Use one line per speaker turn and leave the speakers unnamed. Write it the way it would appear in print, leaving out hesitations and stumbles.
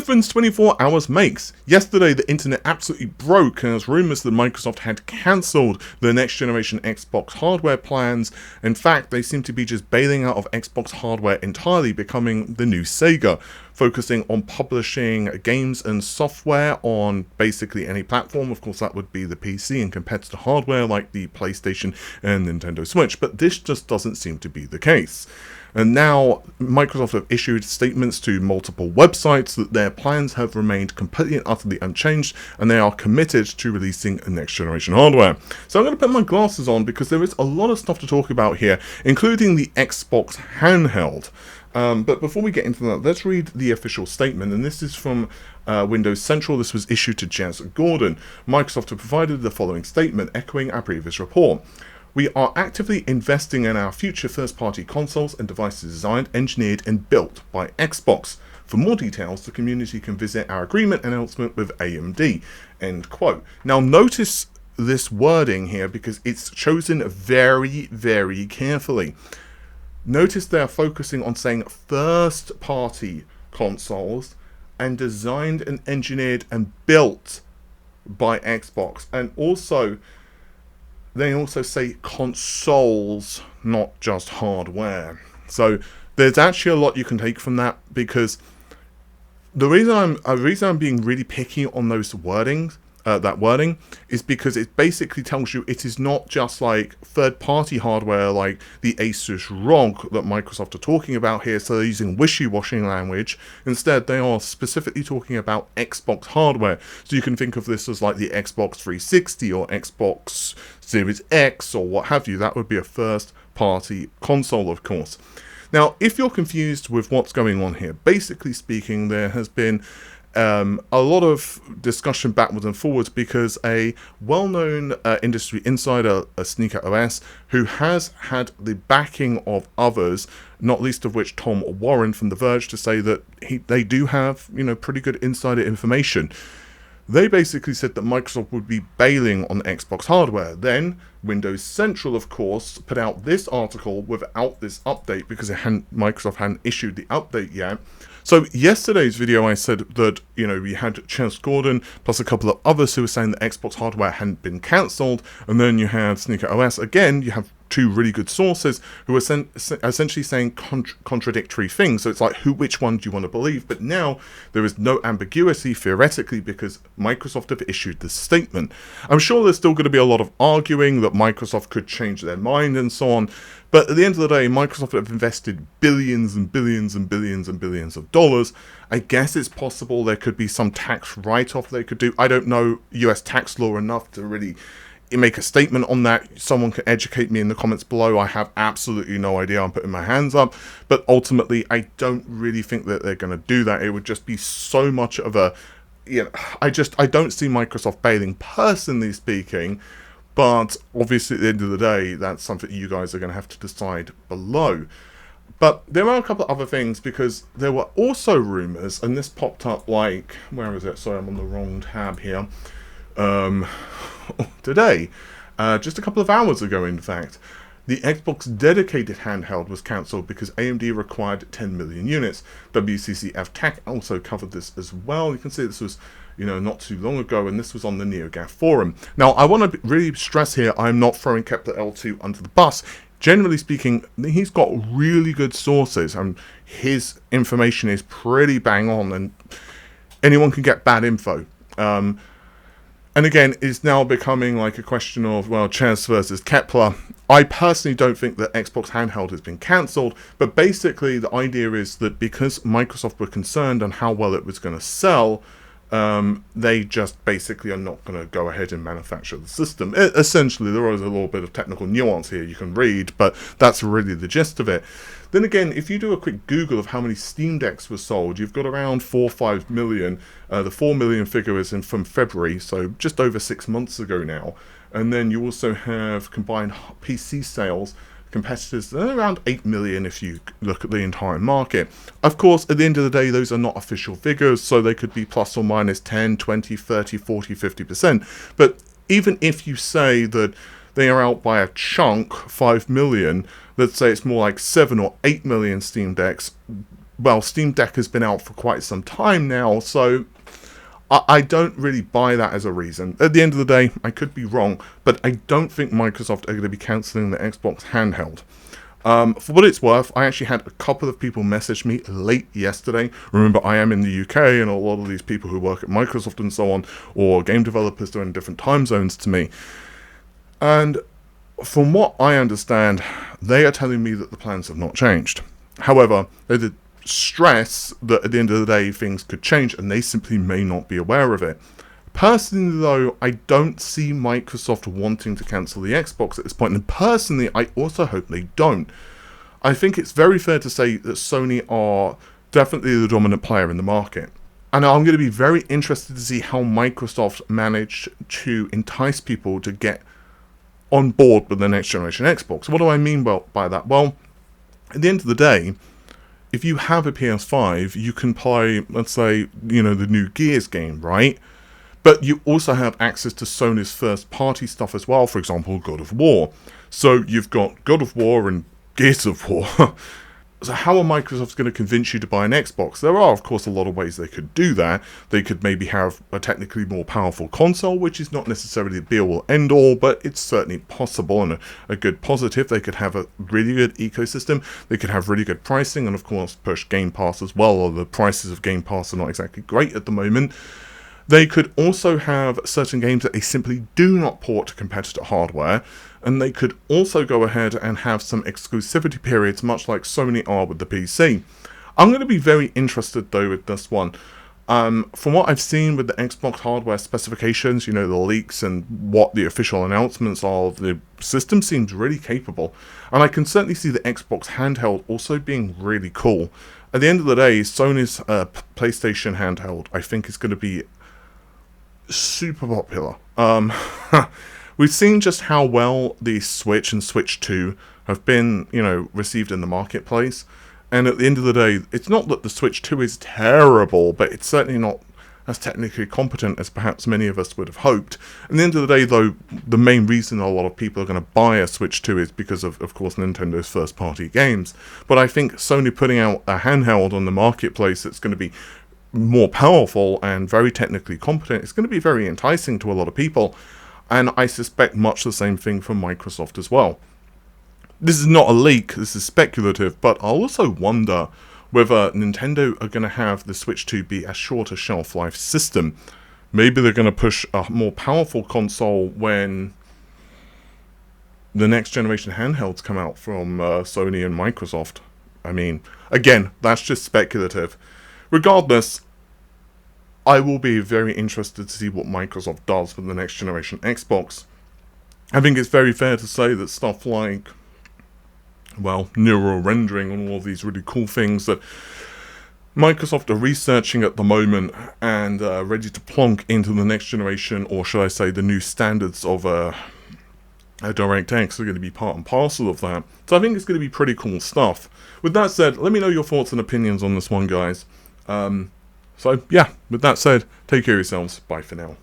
difference 24 hours makes. Yesterday, the internet absolutely broke as rumours that Microsoft had cancelled the next generation Xbox hardware plans. In fact, they seem to be just bailing out of Xbox hardware entirely, becoming the new Sega, focusing on publishing games and software on basically any platform. Of course, that would be the PC and competitor hardware like the PlayStation and Nintendo Switch, but this just doesn't seem to be the case. And now Microsoft have issued statements to multiple websites that their plans have remained completely and utterly unchanged, and they are committed to releasing next generation hardware. So I'm going to put my glasses on because there is a lot of stuff to talk about here, including the Xbox Handheld. But before we get into that, let's read the official statement, and this is from Windows Central. This was issued to Jez Gordon. Microsoft have provided the following statement, echoing our previous report. We are actively investing in our future first-party consoles and devices designed, engineered, and built by Xbox. For more details, the community can visit our agreement announcement with AMD. End quote. Now, notice this wording here because it's chosen very, very carefully. Notice they're focusing on saying first-party consoles and designed and engineered and built by Xbox. And also, they also say consoles, not just hardware. So there's actually a lot you can take from that, because the reason I'm being really picky on those wordings, that wording, is because it basically tells you it is not just like third-party hardware like the Asus ROG that Microsoft are talking about here, so they're using wishy-washy language. Instead, they are specifically talking about Xbox hardware. So you can think of this as like the Xbox 360 or Xbox Series X or what have you. That would be a first-party console, of course. Now, if you're confused with what's going on here, basically speaking, there has been a lot of discussion backwards and forwards because a well-known industry insider, Sneaker OS, who has had the backing of others, not least of which Tom Warren from The Verge, to say that they do have, pretty good insider information. They basically said that Microsoft would be bailing on Xbox hardware. Then Windows Central, of course, put out this article without this update because Microsoft hadn't issued the update yet. So yesterday's video, I said that, we had Jez Gordon plus a couple of others who were saying that Xbox hardware hadn't been cancelled. And then you had Sneaker OS. Again, you have two really good sources who are essentially saying contradictory things. So it's like, which one do you want to believe? But now there is no ambiguity, theoretically, because Microsoft have issued this statement. I'm sure there's still going to be a lot of arguing that Microsoft could change their mind and so on. But at the end of the day, Microsoft have invested billions and billions and billions and billions of dollars. I guess it's possible there could be some tax write-off they could do. I don't know US tax law enough to really make a statement on that. Someone can educate me in the comments below. I have absolutely no idea. I'm putting my hands up. But ultimately, I don't really think that they're going to do that. It would just be so much of a... I don't see Microsoft bailing, personally speaking. But obviously, at the end of the day, that's something you guys are going to have to decide below. But there are a couple of other things, because there were also rumours, and this popped up like... Where is it? Sorry, I'm on the wrong tab here. Today, just a couple of hours ago, in fact, the Xbox dedicated handheld was cancelled because AMD required 10 million units. WCCF Tech also covered this as well. You can see this was, not too long ago, and this was on the NeoGAF forum. Now, I want to really stress here, I'm not throwing Kepler L2 under the bus. Generally speaking, he's got really good sources, and his information is pretty bang on, and anyone can get bad info. And again, it's now becoming like a question of, Jez versus Kepler. I personally don't think that Xbox Handheld has been cancelled, but basically the idea is that because Microsoft were concerned on how well it was going to sell, they just basically are not going to go ahead and manufacture the system. Essentially, there is a little bit of technical nuance here you can read, but that's really the gist of it. Then again, if you do a quick Google of how many Steam Decks were sold, you've got around 4 or 5 million. The 4 million figure is from February, so just over 6 months ago now. And then you also have combined PC sales, competitors around 8 million if you look at the entire market. Of course, at the end of the day, those are not official figures, so they could be plus or minus 10, 20, 30, 40, 50%. But even if you say that they are out by a chunk, 5 million, let's say it's more like 7 or 8 million Steam Decks, well, Steam Deck has been out for quite some time now, so I don't really buy that as a reason. At the end of the day, I could be wrong, but I don't think Microsoft are going to be cancelling the Xbox Handheld. For what it's worth, I actually had a couple of people message me late yesterday. Remember, I am in the UK, and a lot of these people who work at Microsoft and so on, or game developers, are in different time zones to me. And from what I understand, they are telling me that the plans have not changed. However, they did stress that at the end of the day, things could change, and they simply may not be aware of it. Personally, though, I don't see Microsoft wanting to cancel the Xbox at this point, and personally, I also hope they don't. I think it's very fair to say that Sony are definitely the dominant player in the market. And I'm going to be very interested to see how Microsoft managed to entice people to get on board with the next generation Xbox. What do I mean by that? Well, at the end of the day, if you have a PS5, you can play, let's say, the new Gears game, right? But you also have access to Sony's first-party stuff as well, for example, God of War. So you've got God of War and Gears of War. So how are Microsoft going to convince you to buy an Xbox? There are, of course, a lot of ways they could do that. They could maybe have a technically more powerful console, which is not necessarily the be-all end-all, but it's certainly possible and a good positive. They could have a really good ecosystem. They could have really good pricing and, of course, push Game Pass as well, although the prices of Game Pass are not exactly great at the moment. They could also have certain games that they simply do not port to competitor hardware, and they could also go ahead and have some exclusivity periods, much like Sony are with the PC. I'm going to be very interested, though, with this one. From what I've seen with the Xbox hardware specifications, the leaks and what the official announcements are, the system seems really capable. And I can certainly see the Xbox Handheld also being really cool. At the end of the day, Sony's PlayStation Handheld, I think, is going to be super popular. We've seen just how well the Switch and Switch 2 have been, received in the marketplace. And at the end of the day, it's not that the Switch 2 is terrible, but it's certainly not as technically competent as perhaps many of us would have hoped. At the end of the day, though, the main reason a lot of people are going to buy a Switch 2 is because of course, Nintendo's first-party games. But I think Sony putting out a handheld on the marketplace that's going to be more powerful and very technically competent, it's going to be very enticing to a lot of people. And I suspect much the same thing from Microsoft as well. This is not a leak, this is speculative, but I also wonder whether Nintendo are going to have the Switch 2 be a shorter shelf life system. Maybe they're going to push a more powerful console when the next generation handhelds come out from Sony and Microsoft. I mean, again, that's just speculative. Regardless, I will be very interested to see what Microsoft does with the next generation Xbox. I think it's very fair to say that stuff like, neural rendering and all of these really cool things that Microsoft are researching at the moment and ready to plonk into the next generation, or should I say the new standards of DirectX are going to be part and parcel of that. So I think it's going to be pretty cool stuff. With that said, let me know your thoughts and opinions on this one, guys. So yeah, with that said, take care of yourselves. Bye for now.